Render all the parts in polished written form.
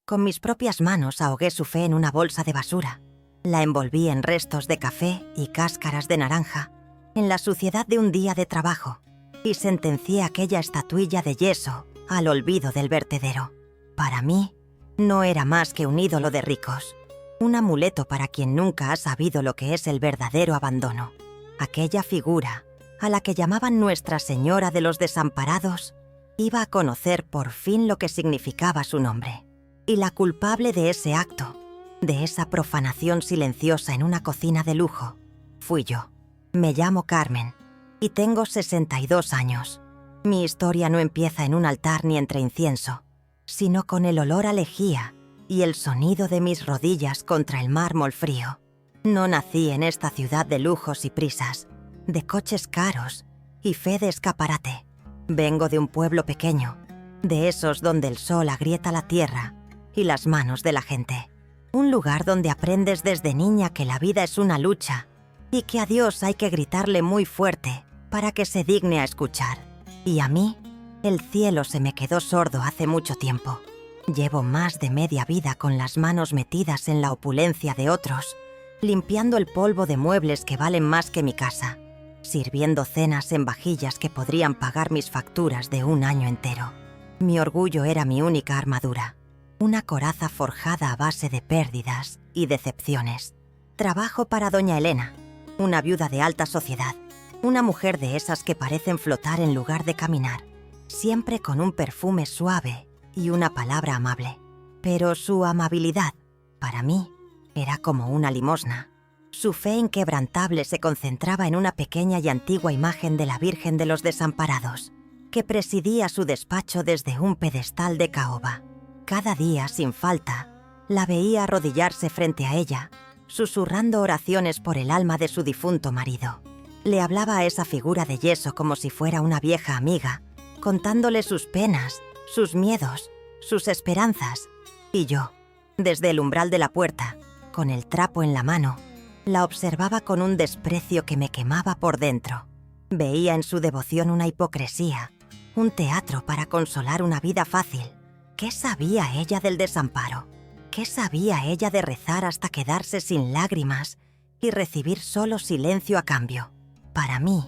Con mis propias manos ahogué su fe en una bolsa de basura. La envolví en restos de café y cáscaras de naranja, en la suciedad de un día de trabajo, y sentencié aquella estatuilla de yeso al olvido del vertedero. Para mí, no era más que un ídolo de ricos, un amuleto para quien nunca ha sabido lo que es el verdadero abandono. Aquella figura, a la que llamaban Nuestra Señora de los Desamparados, iba a conocer por fin lo que significaba su nombre. Y la culpable de ese acto, de esa profanación silenciosa en una cocina de lujo, fui yo. Me llamo Carmen y tengo 62 años. Mi historia no empieza en un altar ni entre incienso, sino con el olor a lejía y el sonido de mis rodillas contra el mármol frío. No nací en esta ciudad de lujos y prisas, de coches caros y fe de escaparate. Vengo de un pueblo pequeño, de esos donde el sol agrieta la tierra y las manos de la gente. Un lugar donde aprendes desde niña que la vida es una lucha y que a Dios hay que gritarle muy fuerte para que se digne a escuchar. Y a mí, el cielo se me quedó sordo hace mucho tiempo. Llevo más de media vida con las manos metidas en la opulencia de otros, limpiando el polvo de muebles que valen más que mi casa, sirviendo cenas en vajillas que podrían pagar mis facturas de un año entero. Mi orgullo era mi única armadura, una coraza forjada a base de pérdidas y decepciones. Trabajo para doña Elena, una viuda de alta sociedad, una mujer de esas que parecen flotar en lugar de caminar, siempre con un perfume suave y una palabra amable. Pero su amabilidad, para mí, era como una limosna. Su fe inquebrantable se concentraba en una pequeña y antigua imagen de la Virgen de los Desamparados, que presidía su despacho desde un pedestal de caoba. Cada día, sin falta, la veía arrodillarse frente a ella, susurrando oraciones por el alma de su difunto marido. Le hablaba a esa figura de yeso como si fuera una vieja amiga, contándole sus penas, sus miedos, sus esperanzas. Y yo, desde el umbral de la puerta, con el trapo en la mano, la observaba con un desprecio que me quemaba por dentro. Veía en su devoción una hipocresía, un teatro para consolar una vida fácil. ¿Qué sabía ella del desamparo? ¿Qué sabía ella de rezar hasta quedarse sin lágrimas y recibir solo silencio a cambio? Para mí,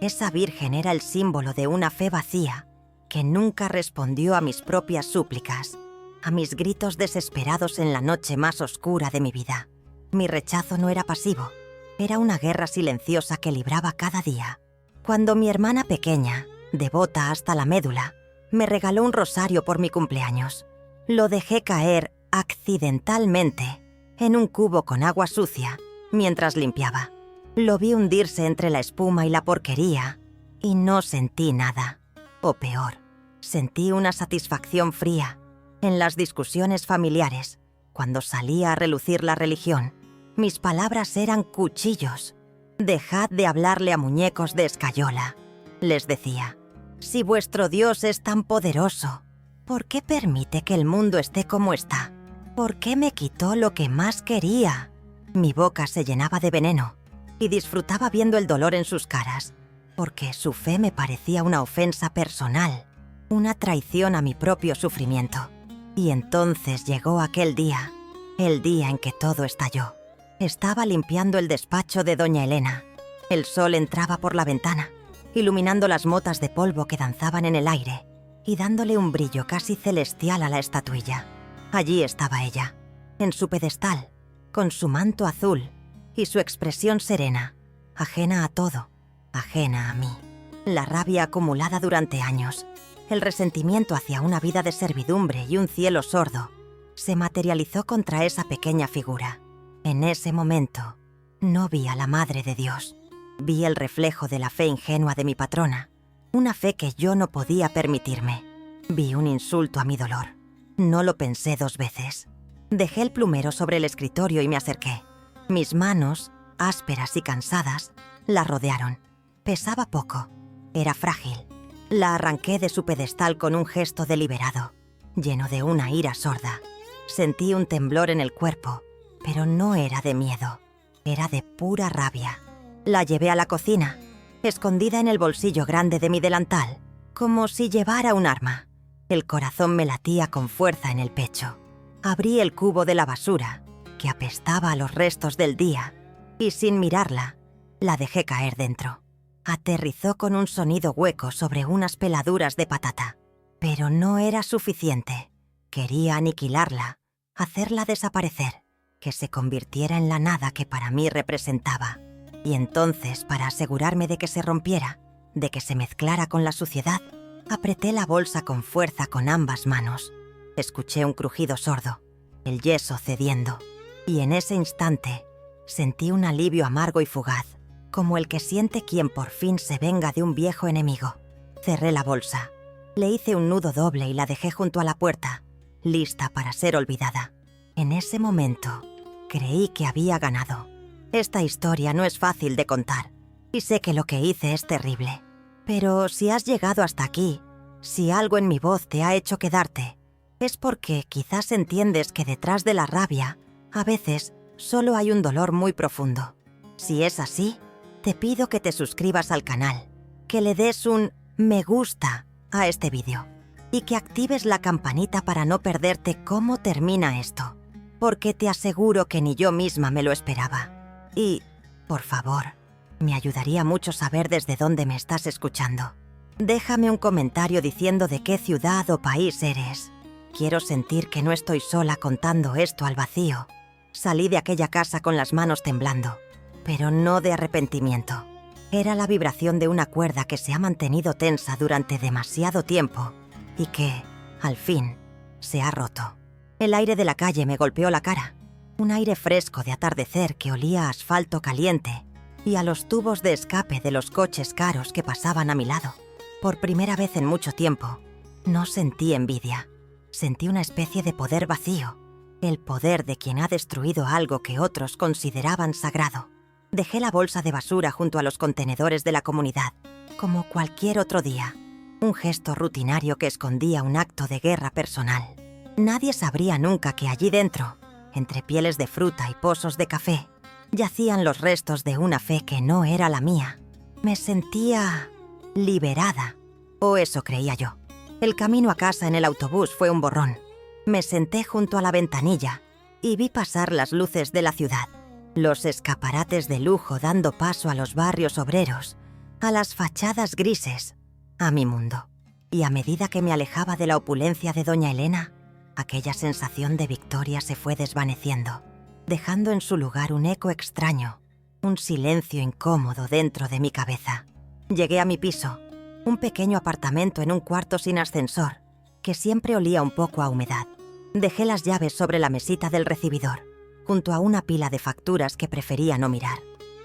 esa virgen era el símbolo de una fe vacía que nunca respondió a mis propias súplicas, a mis gritos desesperados en la noche más oscura de mi vida. Mi rechazo no era pasivo, era una guerra silenciosa que libraba cada día. Cuando mi hermana pequeña, devota hasta la médula, me regaló un rosario por mi cumpleaños, lo dejé caer accidentalmente en un cubo con agua sucia mientras limpiaba. Lo vi hundirse entre la espuma y la porquería y no sentí nada. O peor, sentí una satisfacción fría. En las discusiones familiares, cuando salía a relucir la religión, mis palabras eran cuchillos. Dejad de hablarle a muñecos de escayola, les decía. Si vuestro Dios es tan poderoso, ¿por qué permite que el mundo esté como está? ¿Por qué me quitó lo que más quería? Mi boca se llenaba de veneno y disfrutaba viendo el dolor en sus caras, porque su fe me parecía una ofensa personal, una traición a mi propio sufrimiento. Y entonces llegó aquel día, el día en que todo estalló. Estaba limpiando el despacho de doña Elena. El sol entraba por la ventana, iluminando las motas de polvo que danzaban en el aire y dándole un brillo casi celestial a la estatuilla. Allí estaba ella, en su pedestal, con su manto azul y su expresión serena, ajena a todo, ajena a mí. La rabia acumulada durante años, el resentimiento hacia una vida de servidumbre y un cielo sordo, se materializó contra esa pequeña figura. En ese momento, no vi a la Madre de Dios. Vi el reflejo de la fe ingenua de mi patrona, una fe que yo no podía permitirme. Vi un insulto a mi dolor. No lo pensé dos veces. Dejé el plumero sobre el escritorio y me acerqué. Mis manos, ásperas y cansadas, la rodearon. Pesaba poco. Era frágil. La arranqué de su pedestal con un gesto deliberado, lleno de una ira sorda. Sentí un temblor en el cuerpo, pero no era de miedo. Era de pura rabia. La llevé a la cocina, escondida en el bolsillo grande de mi delantal, como si llevara un arma. El corazón me latía con fuerza en el pecho. Abrí el cubo de la basura, que apestaba a los restos del día, y sin mirarla, la dejé caer dentro. Aterrizó con un sonido hueco sobre unas peladuras de patata. Pero no era suficiente. Quería aniquilarla, hacerla desaparecer, que se convirtiera en la nada que para mí representaba. Y entonces, para asegurarme de que se rompiera, de que se mezclara con la suciedad, apreté la bolsa con fuerza con ambas manos. Escuché un crujido sordo, el yeso cediendo, y en ese instante sentí un alivio amargo y fugaz, como el que siente quien por fin se venga de un viejo enemigo. Cerré la bolsa, le hice un nudo doble y la dejé junto a la puerta, lista para ser olvidada. En ese momento, creí que había ganado. Esta historia no es fácil de contar, y sé que lo que hice es terrible. Pero si has llegado hasta aquí, si algo en mi voz te ha hecho quedarte, es porque quizás entiendes que detrás de la rabia, a veces, solo hay un dolor muy profundo. Si es así, te pido que te suscribas al canal, que le des un me gusta a este vídeo y que actives la campanita para no perderte cómo termina esto, porque te aseguro que ni yo misma me lo esperaba. Y, por favor, me ayudaría mucho saber desde dónde me estás escuchando. Déjame un comentario diciendo de qué ciudad o país eres. Quiero sentir que no estoy sola contando esto al vacío. Salí de aquella casa con las manos temblando, pero no de arrepentimiento. Era la vibración de una cuerda que se ha mantenido tensa durante demasiado tiempo y que, al fin, se ha roto. El aire de la calle me golpeó la cara. Un aire fresco de atardecer que olía a asfalto caliente y a los tubos de escape de los coches caros que pasaban a mi lado. Por primera vez en mucho tiempo, no sentí envidia. Sentí una especie de poder vacío, el poder de quien ha destruido algo que otros consideraban sagrado. Dejé la bolsa de basura junto a los contenedores de la comunidad, como cualquier otro día. Un gesto rutinario que escondía un acto de guerra personal. Nadie sabría nunca que allí dentro, entre pieles de fruta y pozos de café, yacían los restos de una fe que no era la mía. Me sentía liberada, o eso creía yo. El camino a casa en el autobús fue un borrón. Me senté junto a la ventanilla y vi pasar las luces de la ciudad, los escaparates de lujo dando paso a los barrios obreros, a las fachadas grises, a mi mundo. Y a medida que me alejaba de la opulencia de doña Elena, aquella sensación de victoria se fue desvaneciendo, dejando en su lugar un eco extraño, un silencio incómodo dentro de mi cabeza. Llegué a mi piso, un pequeño apartamento en un cuarto sin ascensor, que siempre olía un poco a humedad. Dejé las llaves sobre la mesita del recibidor, junto a una pila de facturas que prefería no mirar.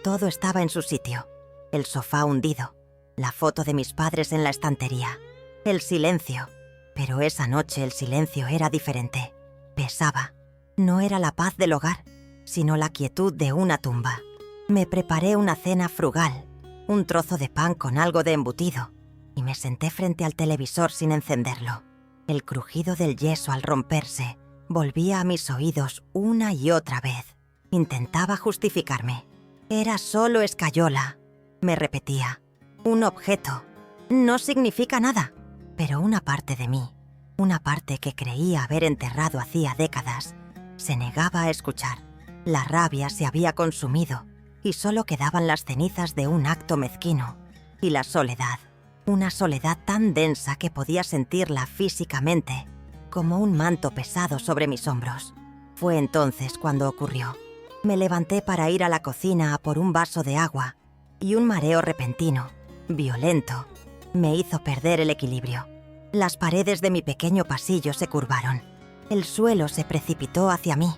Todo estaba en su sitio. El sofá hundido, la foto de mis padres en la estantería, el silencio. Pero esa noche el silencio era diferente. Pesaba. No era la paz del hogar, sino la quietud de una tumba. Me preparé una cena frugal, un trozo de pan con algo de embutido, y me senté frente al televisor sin encenderlo. El crujido del yeso al romperse volvía a mis oídos una y otra vez. Intentaba justificarme. Era solo escayola, me repetía. Un objeto. No significa nada. Pero una parte de mí, una parte que creía haber enterrado hacía décadas, se negaba a escuchar. La rabia se había consumido y solo quedaban las cenizas de un acto mezquino. Y la soledad. Una soledad tan densa que podía sentirla físicamente, como un manto pesado sobre mis hombros. Fue entonces cuando ocurrió. Me levanté para ir a la cocina a por un vaso de agua y un mareo repentino, violento, me hizo perder el equilibrio. Las paredes de mi pequeño pasillo se curvaron. El suelo se precipitó hacia mí.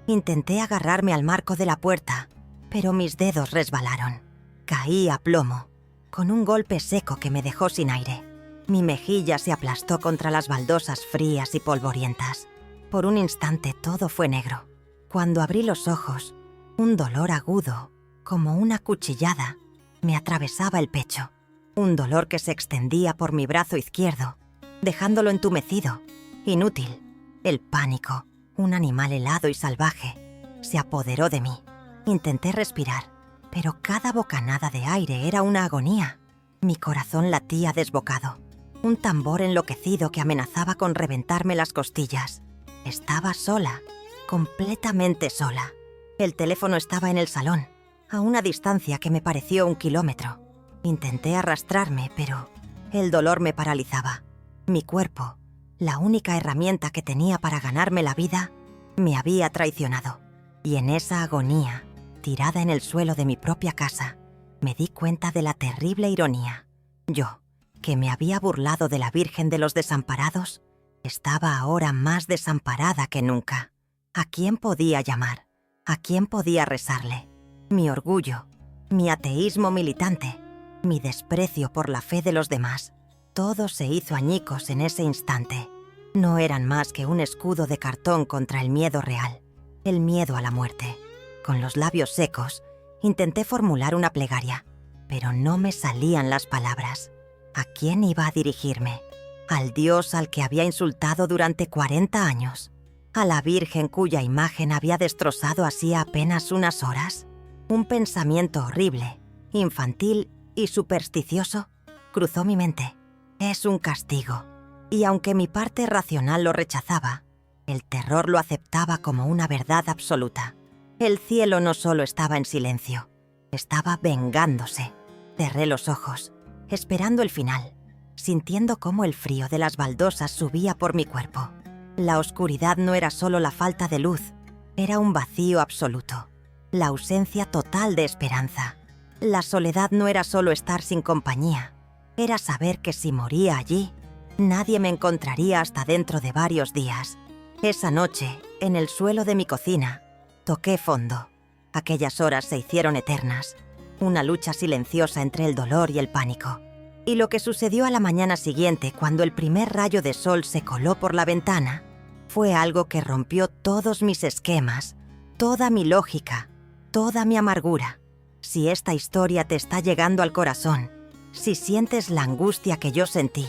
Intenté agarrarme al marco de la puerta, pero mis dedos resbalaron. Caí a plomo, con un golpe seco que me dejó sin aire. Mi mejilla se aplastó contra las baldosas frías y polvorientas. Por un instante todo fue negro. Cuando abrí los ojos, un dolor agudo, como una cuchillada, me atravesaba el pecho. Un dolor que se extendía por mi brazo izquierdo, dejándolo entumecido, inútil. El pánico, un animal helado y salvaje, se apoderó de mí. Intenté respirar, pero cada bocanada de aire era una agonía. Mi corazón latía desbocado, un tambor enloquecido que amenazaba con reventarme las costillas. Estaba sola, completamente sola. El teléfono estaba en el salón, a una distancia que me pareció 1 kilómetro. Intenté arrastrarme, pero el dolor me paralizaba. Mi cuerpo, la única herramienta que tenía para ganarme la vida, me había traicionado. Y en esa agonía, tirada en el suelo de mi propia casa, me di cuenta de la terrible ironía. Yo, que me había burlado de la Virgen de los Desamparados, estaba ahora más desamparada que nunca. ¿A quién podía llamar? ¿A quién podía rezarle? Mi orgullo, mi ateísmo militante, mi desprecio por la fe de los demás, todo se hizo añicos en ese instante. No eran más que un escudo de cartón contra el miedo real, el miedo a la muerte. Con los labios secos, intenté formular una plegaria, pero no me salían las palabras. ¿A quién iba a dirigirme? ¿Al Dios al que había insultado durante 40 años? ¿A la Virgen cuya imagen había destrozado así apenas unas horas? Un pensamiento horrible, infantil y supersticioso cruzó mi mente. Es un castigo. Y aunque mi parte racional lo rechazaba, el terror lo aceptaba como una verdad absoluta. El cielo no solo estaba en silencio, estaba vengándose. Cerré los ojos, esperando el final, sintiendo cómo el frío de las baldosas subía por mi cuerpo. La oscuridad no era solo la falta de luz, era un vacío absoluto, la ausencia total de esperanza. La soledad no era solo estar sin compañía, era saber que si moría allí, nadie me encontraría hasta dentro de varios días. Esa noche, en el suelo de mi cocina, toqué fondo. Aquellas horas se hicieron eternas, una lucha silenciosa entre el dolor y el pánico. Y lo que sucedió a la mañana siguiente, cuando el primer rayo de sol se coló por la ventana, fue algo que rompió todos mis esquemas, toda mi lógica, toda mi amargura. Si esta historia te está llegando al corazón, si sientes la angustia que yo sentí,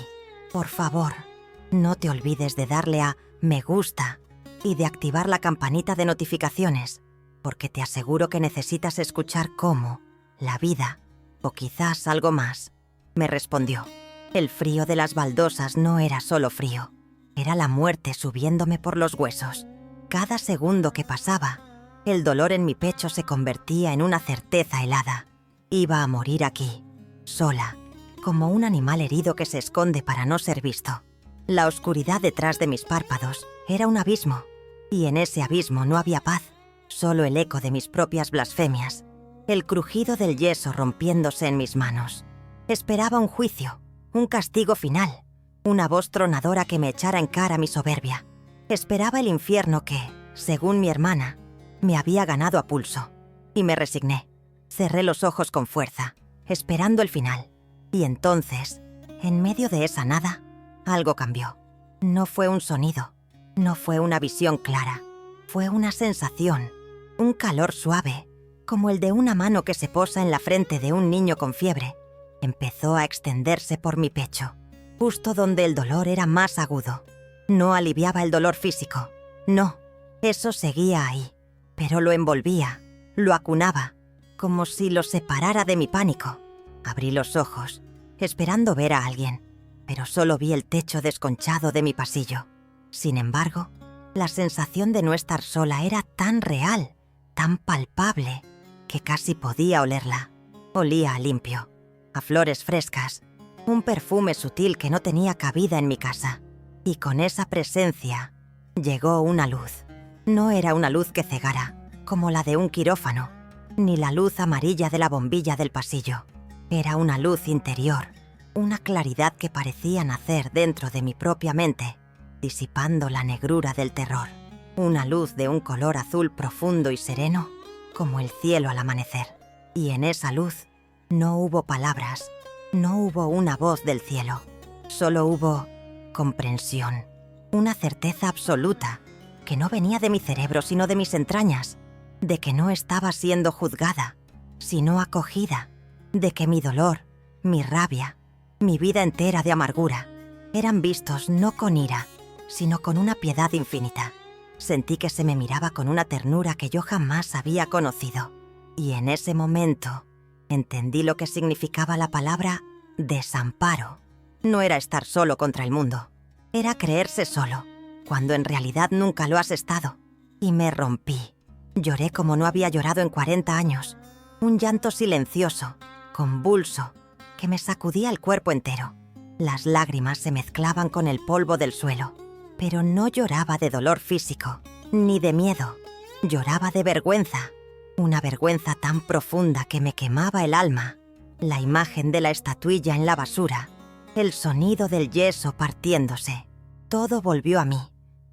por favor, no te olvides de darle a me gusta y de activar la campanita de notificaciones, porque te aseguro que necesitas escuchar cómo la vida, o quizás algo más, me respondió. El frío de las baldosas no era solo frío, era la muerte subiéndome por los huesos. Cada segundo que pasaba, el dolor en mi pecho se convertía en una certeza helada. Iba a morir aquí, sola, como un animal herido que se esconde para no ser visto. La oscuridad detrás de mis párpados era un abismo, y en ese abismo no había paz, solo el eco de mis propias blasfemias, el crujido del yeso rompiéndose en mis manos. Esperaba un juicio, un castigo final, una voz tronadora que me echara en cara mi soberbia. Esperaba el infierno que, según mi hermana, me había ganado a pulso. Y me resigné. Cerré los ojos con fuerza, esperando el final. Y entonces, en medio de esa nada, algo cambió. No fue un sonido, no fue una visión clara. Fue una sensación, un calor suave, como el de una mano que se posa en la frente de un niño con fiebre. Empezó a extenderse por mi pecho, justo donde el dolor era más agudo. No aliviaba el dolor físico, no, eso seguía ahí, pero lo envolvía, lo acunaba, como si lo separara de mi pánico. Abrí los ojos, esperando ver a alguien, pero solo vi el techo desconchado de mi pasillo. Sin embargo, la sensación de no estar sola era tan real, tan palpable, que casi podía olerla. Olía a limpio, a flores frescas, un perfume sutil que no tenía cabida en mi casa. Y con esa presencia llegó una luz. No era una luz que cegara, como la de un quirófano, ni la luz amarilla de la bombilla del pasillo. Era una luz interior, una claridad que parecía nacer dentro de mi propia mente, disipando la negrura del terror. Una luz de un color azul profundo y sereno, como el cielo al amanecer. Y en esa luz no hubo palabras, no hubo una voz del cielo. Solo hubo comprensión, una certeza absoluta, que no venía de mi cerebro sino de mis entrañas, de que no estaba siendo juzgada, sino acogida, de que mi dolor, mi rabia, mi vida entera de amargura, eran vistos no con ira, sino con una piedad infinita. Sentí que se me miraba con una ternura que yo jamás había conocido. Y en ese momento entendí lo que significaba la palabra desamparo. No era estar solo contra el mundo, era creerse solo, cuando en realidad nunca lo has estado. Y me rompí. Lloré como no había llorado en 40 años. Un llanto silencioso, convulso, que me sacudía el cuerpo entero. Las lágrimas se mezclaban con el polvo del suelo. Pero no lloraba de dolor físico, ni de miedo. Lloraba de vergüenza. Una vergüenza tan profunda que me quemaba el alma. La imagen de la estatuilla en la basura. El sonido del yeso partiéndose. Todo volvió a mí,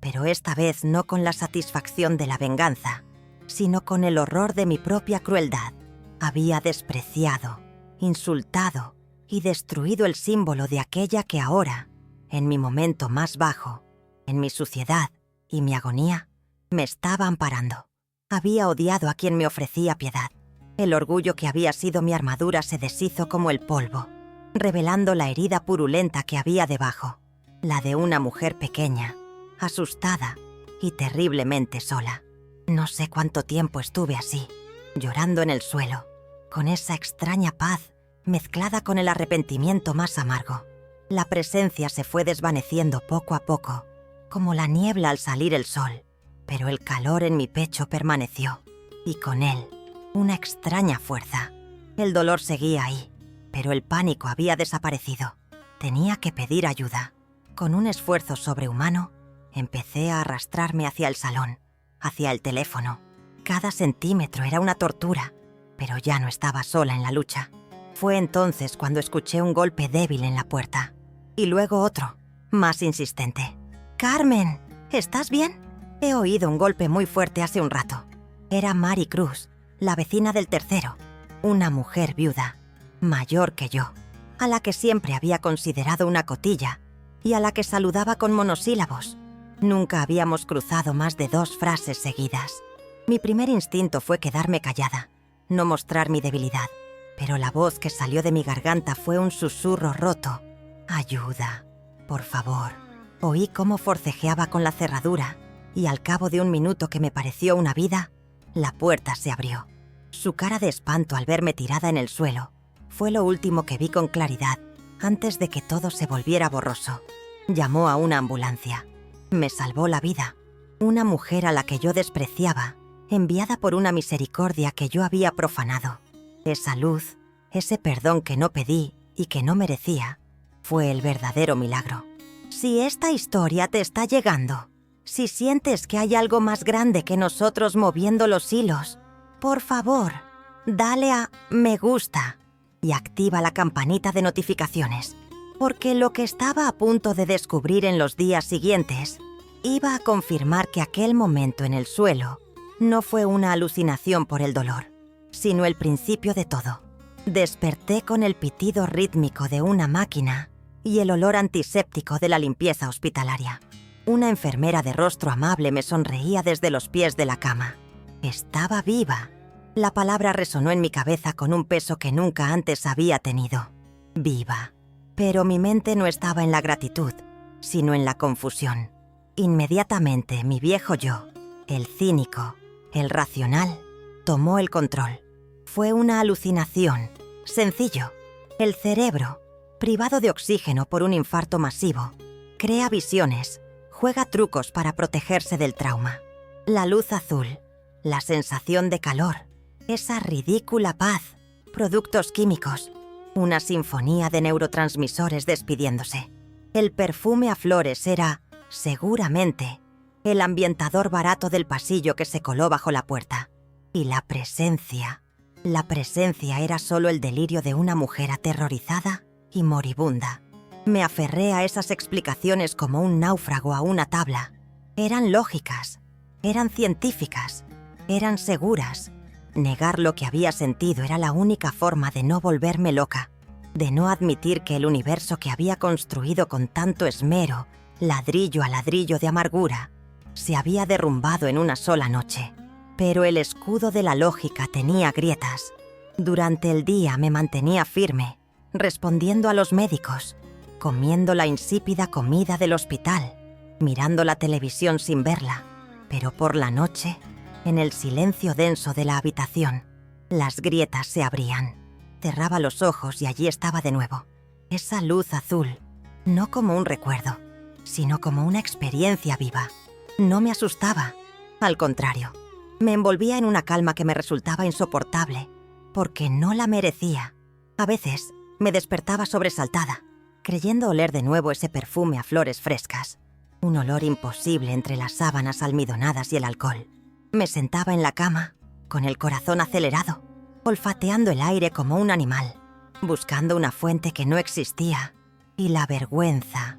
pero esta vez no con la satisfacción de la venganza, sino con el horror de mi propia crueldad. Había despreciado, insultado y destruido el símbolo de aquella que ahora, en mi momento más bajo, en mi suciedad y mi agonía, me estaba amparando. Había odiado a quien me ofrecía piedad. El orgullo que había sido mi armadura se deshizo como el polvo, revelando la herida purulenta que había debajo, la de una mujer pequeña, asustada y terriblemente sola. No sé cuánto tiempo estuve así, llorando en el suelo, con esa extraña paz mezclada con el arrepentimiento más amargo. La presencia se fue desvaneciendo poco a poco, como la niebla al salir el sol, pero el calor en mi pecho permaneció, y con él, una extraña fuerza. El dolor seguía ahí, pero el pánico había desaparecido. Tenía que pedir ayuda. Con un esfuerzo sobrehumano, empecé a arrastrarme hacia el salón, hacia el teléfono. Cada centímetro era una tortura, pero ya no estaba sola en la lucha. Fue entonces cuando escuché un golpe débil en la puerta, y luego otro, más insistente. «¡Carmen! ¿Estás bien?» He oído un golpe muy fuerte hace un rato. Era Mary Cruz, la vecina del tercero, una mujer viuda, mayor que yo, a la que siempre había considerado una cotilla y a la que saludaba con monosílabos. Nunca habíamos cruzado más de 2 frases seguidas. Mi primer instinto fue quedarme callada, no mostrar mi debilidad, pero la voz que salió de mi garganta fue un susurro roto. «Ayuda, por favor». Oí cómo forcejeaba con la cerradura y al cabo de un minuto que me pareció una vida, la puerta se abrió. Su cara de espanto al verme tirada en el suelo fue lo último que vi con claridad antes de que todo se volviera borroso. Llamó a una ambulancia. Me salvó la vida. Una mujer a la que yo despreciaba, enviada por una misericordia que yo había profanado. Esa luz, ese perdón que no pedí y que no merecía, fue el verdadero milagro. Si esta historia te está llegando, si sientes que hay algo más grande que nosotros moviendo los hilos, por favor, dale a me gusta y activa la campanita de notificaciones, porque lo que estaba a punto de descubrir en los días siguientes iba a confirmar que aquel momento en el suelo no fue una alucinación por el dolor, sino el principio de todo. Desperté con el pitido rítmico de una máquina y el olor antiséptico de la limpieza hospitalaria. Una enfermera de rostro amable me sonreía desde los pies de la cama. Estaba viva. La palabra resonó en mi cabeza con un peso que nunca antes había tenido. Viva. Pero mi mente no estaba en la gratitud, sino en la confusión. Inmediatamente mi viejo yo, el cínico, el racional, tomó el control. Fue una alucinación. Sencillo. El cerebro, privado de oxígeno por un infarto masivo, crea visiones, juega trucos para protegerse del trauma. La luz azul, la sensación de calor, esa ridícula paz, productos químicos, una sinfonía de neurotransmisores despidiéndose. El perfume a flores era, seguramente, el ambientador barato del pasillo que se coló bajo la puerta. Y la presencia era solo el delirio de una mujer aterrorizada y moribunda. Me aferré a esas explicaciones como un náufrago a una tabla. Eran lógicas, eran científicas, eran seguras. Negar lo que había sentido era la única forma de no volverme loca, de no admitir que el universo que había construido con tanto esmero, ladrillo a ladrillo de amargura, se había derrumbado en una sola noche. Pero el escudo de la lógica tenía grietas. Durante el día me mantenía firme, respondiendo a los médicos, comiendo la insípida comida del hospital, mirando la televisión sin verla. Pero por la noche, en el silencio denso de la habitación, las grietas se abrían. Cerraba los ojos y allí estaba de nuevo. Esa luz azul, no como un recuerdo, sino como una experiencia viva. No me asustaba, al contrario, me envolvía en una calma que me resultaba insoportable, porque no la merecía. A veces me despertaba sobresaltada, creyendo oler de nuevo ese perfume a flores frescas, un olor imposible entre las sábanas almidonadas y el alcohol. Me sentaba en la cama, con el corazón acelerado, olfateando el aire como un animal, buscando una fuente que no existía. Y la vergüenza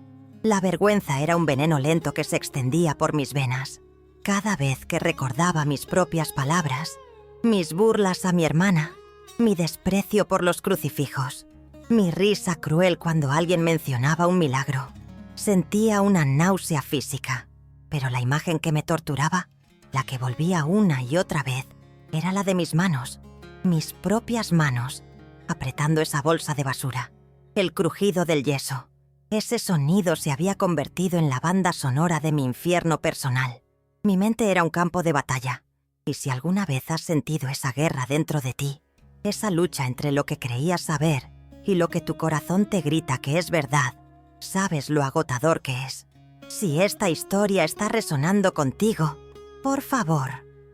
era un veneno lento que se extendía por mis venas. Cada vez que recordaba mis propias palabras, mis burlas a mi hermana, mi desprecio por los crucifijos, mi risa cruel cuando alguien mencionaba un milagro, sentía una náusea física. Pero la imagen que me torturaba, la que volvía una y otra vez, era la de mis manos, mis propias manos, apretando esa bolsa de basura. El crujido del yeso. Ese sonido se había convertido en la banda sonora de mi infierno personal. Mi mente era un campo de batalla. Y si alguna vez has sentido esa guerra dentro de ti, esa lucha entre lo que creías saber y lo que tu corazón te grita que es verdad, sabes lo agotador que es. Si esta historia está resonando contigo, por favor,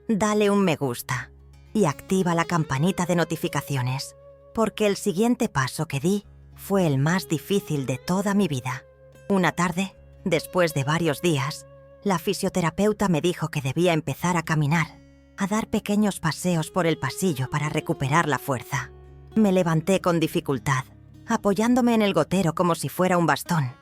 dale un me gusta y activa la campanita de notificaciones, porque el siguiente paso que di fue el más difícil de toda mi vida. Una tarde, después de varios días, la fisioterapeuta me dijo que debía empezar a caminar, a dar pequeños paseos por el pasillo para recuperar la fuerza. Me levanté con dificultad, apoyándome en el gotero como si fuera un bastón.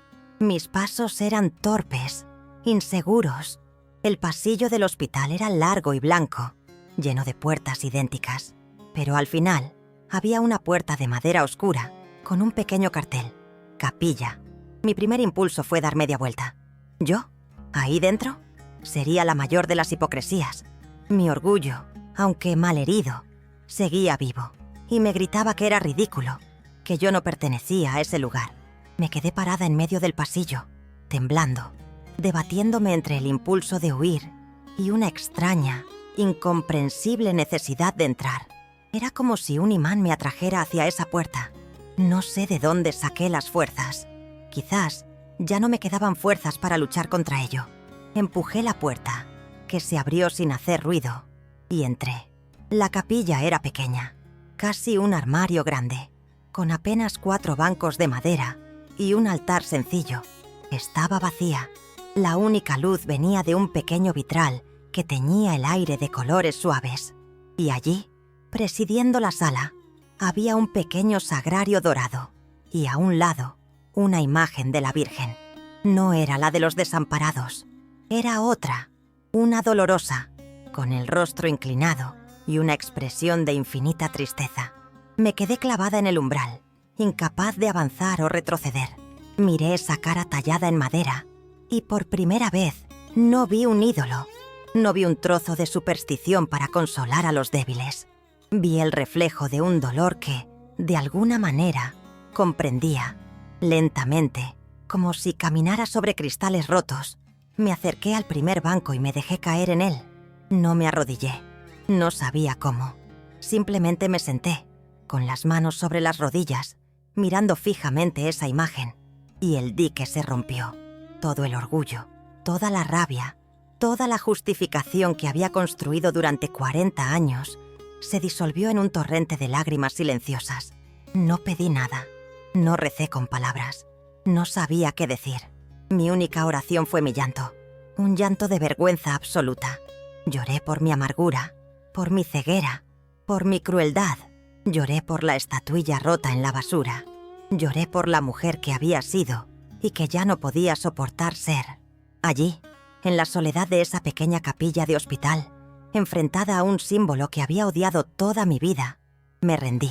Mis pasos eran torpes, inseguros. El pasillo del hospital era largo y blanco, lleno de puertas idénticas. Pero al final, había una puerta de madera oscura, con un pequeño cartel, capilla. Mi primer impulso fue dar media vuelta. ¿Yo? ¿Ahí dentro? Sería la mayor de las hipocresías. Mi orgullo, aunque malherido, seguía vivo, y me gritaba que era ridículo, que yo no pertenecía a ese lugar. Me quedé parada en medio del pasillo, temblando, debatiéndome entre el impulso de huir y una extraña, incomprensible necesidad de entrar. Era como si un imán me atrajera hacia esa puerta. No sé de dónde saqué las fuerzas. Quizás ya no me quedaban fuerzas para luchar contra ello. Empujé la puerta, que se abrió sin hacer ruido, y entré. La capilla era pequeña, casi un armario grande, con apenas 4 bancos de madera y un altar sencillo. Estaba vacía. La única luz venía de un pequeño vitral que teñía el aire de colores suaves. Y allí, presidiendo la sala, había un pequeño sagrario dorado, y a un lado, una imagen de la Virgen. No era la de los desamparados, era otra, una dolorosa, con el rostro inclinado y una expresión de infinita tristeza. Me quedé clavada en el umbral, incapaz de avanzar o retroceder. Miré esa cara tallada en madera, y por primera vez no vi un ídolo, no vi un trozo de superstición para consolar a los débiles. Vi el reflejo de un dolor que, de alguna manera, comprendía. Lentamente, como si caminara sobre cristales rotos, me acerqué al primer banco y me dejé caer en él. No me arrodillé. No sabía cómo. Simplemente me senté, con las manos sobre las rodillas, mirando fijamente esa imagen. Y el dique se rompió. Todo el orgullo, toda la rabia, toda la justificación que había construido durante 40 años, se disolvió en un torrente de lágrimas silenciosas. No pedí nada. No recé con palabras. No sabía qué decir. Mi única oración fue mi llanto. Un llanto de vergüenza absoluta. Lloré por mi amargura, por mi ceguera, por mi crueldad. Lloré por la estatuilla rota en la basura. Lloré por la mujer que había sido y que ya no podía soportar ser. Allí, en la soledad de esa pequeña capilla de hospital, enfrentada a un símbolo que había odiado toda mi vida, me rendí.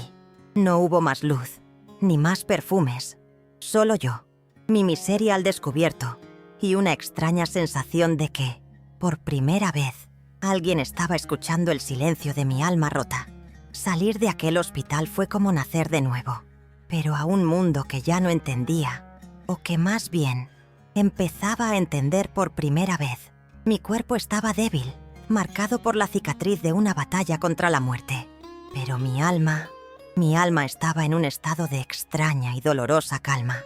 No hubo más luz, ni más perfumes. Solo yo, mi miseria al descubierto y una extraña sensación de que, por primera vez, alguien estaba escuchando el silencio de mi alma rota. Salir de aquel hospital fue como nacer de nuevo, pero a un mundo que ya no entendía, o que más bien empezaba a entender por primera vez. Mi cuerpo estaba débil, marcado por la cicatriz de una batalla contra la muerte, pero mi alma estaba en un estado de extraña y dolorosa calma.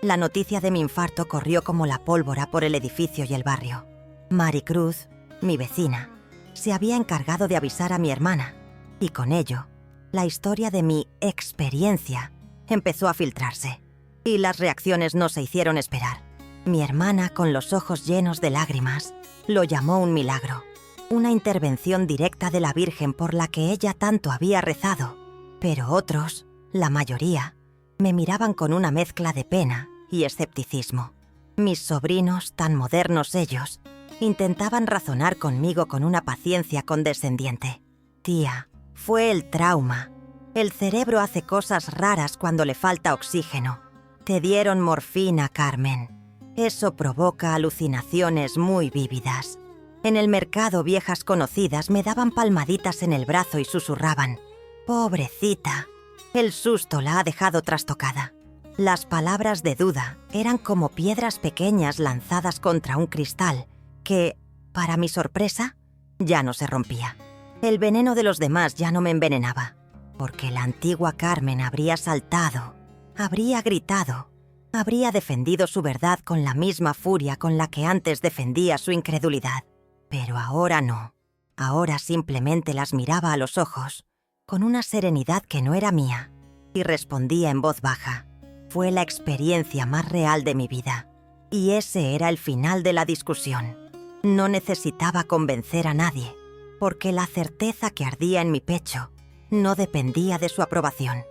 La noticia de mi infarto corrió como la pólvora por el edificio y el barrio. Maricruz, mi vecina, se había encargado de avisar a mi hermana, y con ello, la historia de mi experiencia empezó a filtrarse, y las reacciones no se hicieron esperar. Mi hermana, con los ojos llenos de lágrimas, lo llamó un milagro, una intervención directa de la Virgen por la que ella tanto había rezado, pero otros, la mayoría, me miraban con una mezcla de pena y escepticismo. Mis sobrinos, tan modernos ellos, intentaban razonar conmigo con una paciencia condescendiente. Tía, fue el trauma. El cerebro hace cosas raras cuando le falta oxígeno. Te dieron morfina, Carmen. Eso provoca alucinaciones muy vívidas. En el mercado, viejas conocidas me daban palmaditas en el brazo y susurraban: «Pobrecita». El susto la ha dejado trastocada. Las palabras de duda eran como piedras pequeñas lanzadas contra un cristal que, para mi sorpresa, ya no se rompía. El veneno de los demás ya no me envenenaba, porque la antigua Carmen habría saltado, habría gritado, habría defendido su verdad con la misma furia con la que antes defendía su incredulidad. Pero ahora no. Ahora simplemente las miraba a los ojos, con una serenidad que no era mía, y respondía en voz baja. Fue la experiencia más real de mi vida, y ese era el final de la discusión. No necesitaba convencer a nadie, porque la certeza que ardía en mi pecho no dependía de su aprobación.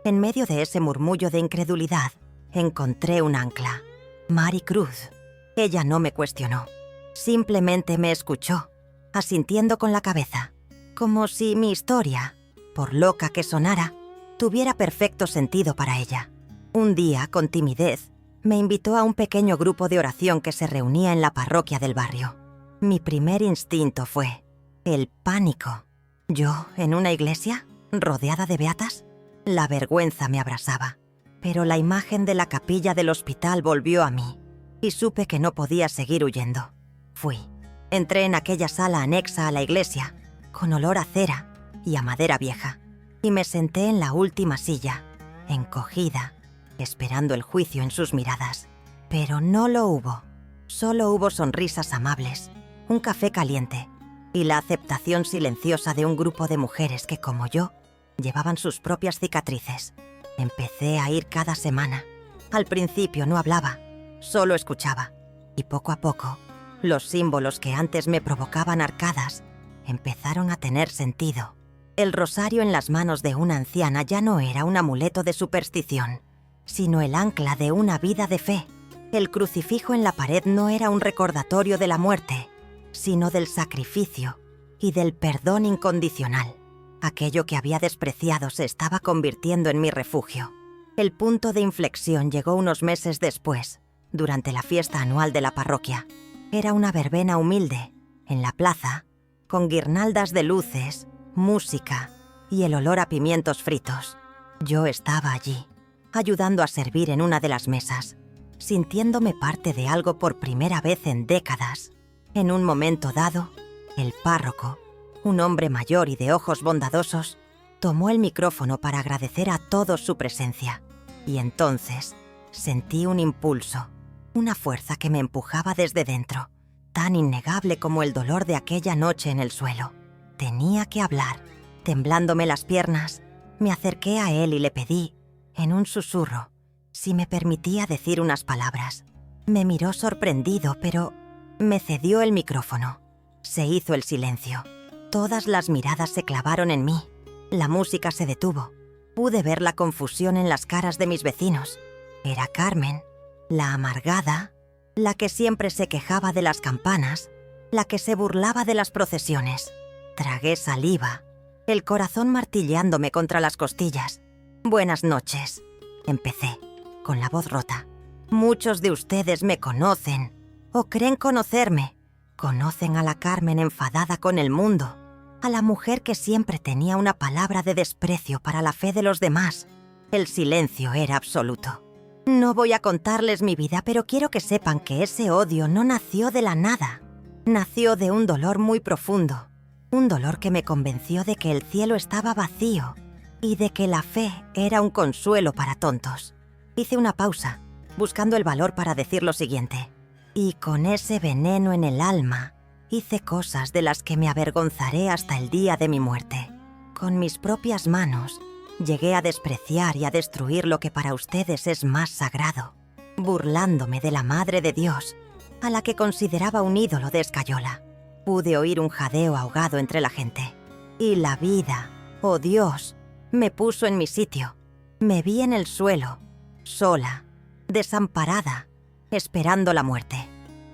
En medio de ese murmullo de incredulidad, encontré un ancla. Maricruz. Ella no me cuestionó. Simplemente me escuchó, asintiendo con la cabeza, como si mi historia, por loca que sonara, tuviera perfecto sentido para ella. Un día, con timidez, me invitó a un pequeño grupo de oración que se reunía en la parroquia del barrio. Mi primer instinto fue el pánico. ¿Yo en una iglesia, rodeada de beatas? La vergüenza me abrasaba, pero la imagen de la capilla del hospital volvió a mí, y supe que no podía seguir huyendo. Fui. Entré en aquella sala anexa a la iglesia, con olor a cera y a madera vieja, y me senté en la última silla, encogida, esperando el juicio en sus miradas. Pero no lo hubo. Solo hubo sonrisas amables, un café caliente y la aceptación silenciosa de un grupo de mujeres que, como yo, llevaban sus propias cicatrices. Empecé a ir cada semana. Al principio no hablaba, solo escuchaba, y poco a poco, los símbolos que antes me provocaban arcadas empezaron a tener sentido. El rosario en las manos de una anciana ya no era un amuleto de superstición, sino el ancla de una vida de fe. El crucifijo en la pared no era un recordatorio de la muerte, sino del sacrificio y del perdón incondicional. Aquello que había despreciado se estaba convirtiendo en mi refugio. El punto de inflexión llegó unos meses después, durante la fiesta anual de la parroquia. Era una verbena humilde, en la plaza, con guirnaldas de luces, música y el olor a pimientos fritos. Yo estaba allí, ayudando a servir en una de las mesas, sintiéndome parte de algo por primera vez en décadas. En un momento dado, el párroco, un hombre mayor y de ojos bondadosos, tomó el micrófono para agradecer a todos su presencia. Y entonces sentí un impulso, una fuerza que me empujaba desde dentro, tan innegable como el dolor de aquella noche en el suelo. Tenía que hablar. Temblándome las piernas, me acerqué a él y le pedí, en un susurro, si me permitía decir unas palabras. Me miró sorprendido, pero me cedió el micrófono. Se hizo el silencio. Todas las miradas se clavaron en mí. La música se detuvo. Pude ver la confusión en las caras de mis vecinos. Era Carmen, la amargada, la que siempre se quejaba de las campanas, la que se burlaba de las procesiones. Tragué saliva, el corazón martilleándome contra las costillas. «Buenas noches», empecé, con la voz rota. «Muchos de ustedes me conocen, o creen conocerme. Conocen a la Carmen enfadada con el mundo, a la mujer que siempre tenía una palabra de desprecio para la fe de los demás». El silencio era absoluto. No voy a contarles mi vida, pero quiero que sepan que ese odio no nació de la nada. Nació de un dolor muy profundo, un dolor que me convenció de que el cielo estaba vacío y de que la fe era un consuelo para tontos. Hice una pausa buscando el valor para decir lo siguiente. Y con ese veneno en el alma, hice cosas de las que me avergonzaré hasta el día de mi muerte. Con mis propias manos, llegué a despreciar y a destruir lo que para ustedes es más sagrado, burlándome de la Madre de Dios, a la que consideraba un ídolo de escayola. Pude oír un jadeo ahogado entre la gente. Y la vida, oh Dios, me puso en mi sitio. Me vi en el suelo, sola, desamparada, esperando la muerte.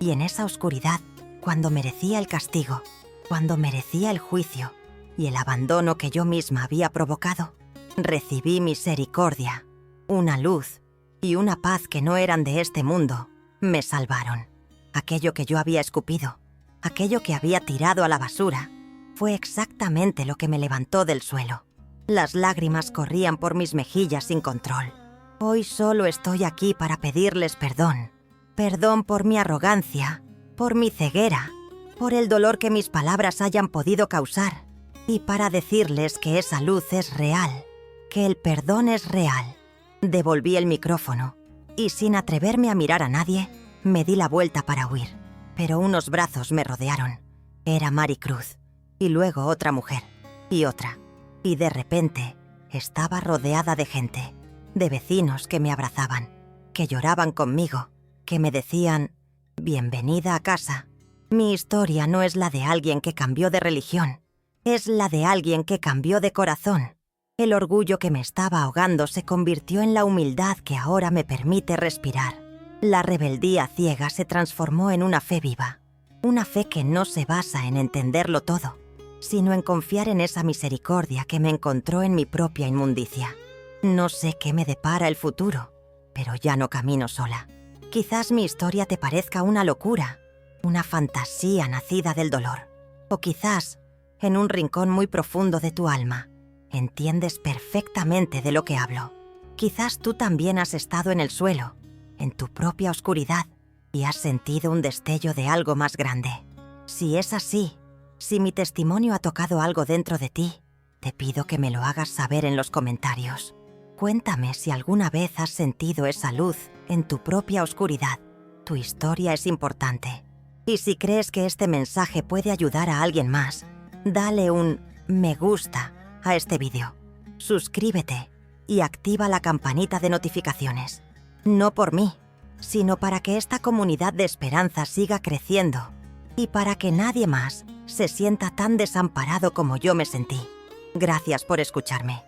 Y en esa oscuridad, cuando merecía el castigo, cuando merecía el juicio y el abandono que yo misma había provocado, recibí misericordia, una luz y una paz que no eran de este mundo. Me salvaron. Aquello que yo había escupido, aquello que había tirado a la basura, fue exactamente lo que me levantó del suelo. Las lágrimas corrían por mis mejillas sin control. Hoy solo estoy aquí para pedirles perdón. Perdón por mi arrogancia, por mi ceguera, por el dolor que mis palabras hayan podido causar, y para decirles que esa luz es real, que el perdón es real. Devolví el micrófono y, sin atreverme a mirar a nadie, me di la vuelta para huir. Pero unos brazos me rodearon. Era Maricruz, y luego otra mujer, y otra. Y de repente estaba rodeada de gente, de vecinos que me abrazaban, que lloraban conmigo, que me decían: «Bienvenida a casa». Mi historia no es la de alguien que cambió de religión, es la de alguien que cambió de corazón. El orgullo que me estaba ahogando se convirtió en la humildad que ahora me permite respirar. La rebeldía ciega se transformó en una fe viva, una fe que no se basa en entenderlo todo, sino en confiar en esa misericordia que me encontró en mi propia inmundicia. No sé qué me depara el futuro, pero ya no camino sola. Quizás mi historia te parezca una locura, una fantasía nacida del dolor. O quizás, en un rincón muy profundo de tu alma, entiendes perfectamente de lo que hablo. Quizás tú también has estado en el suelo, en tu propia oscuridad, y has sentido un destello de algo más grande. Si es así, si mi testimonio ha tocado algo dentro de ti, te pido que me lo hagas saber en los comentarios. Cuéntame si alguna vez has sentido esa luz en tu propia oscuridad. Tu historia es importante. Y si crees que este mensaje puede ayudar a alguien más, dale un me gusta a este vídeo. Suscríbete y activa la campanita de notificaciones. No por mí, sino para que esta comunidad de esperanza siga creciendo y para que nadie más se sienta tan desamparado como yo me sentí. Gracias por escucharme.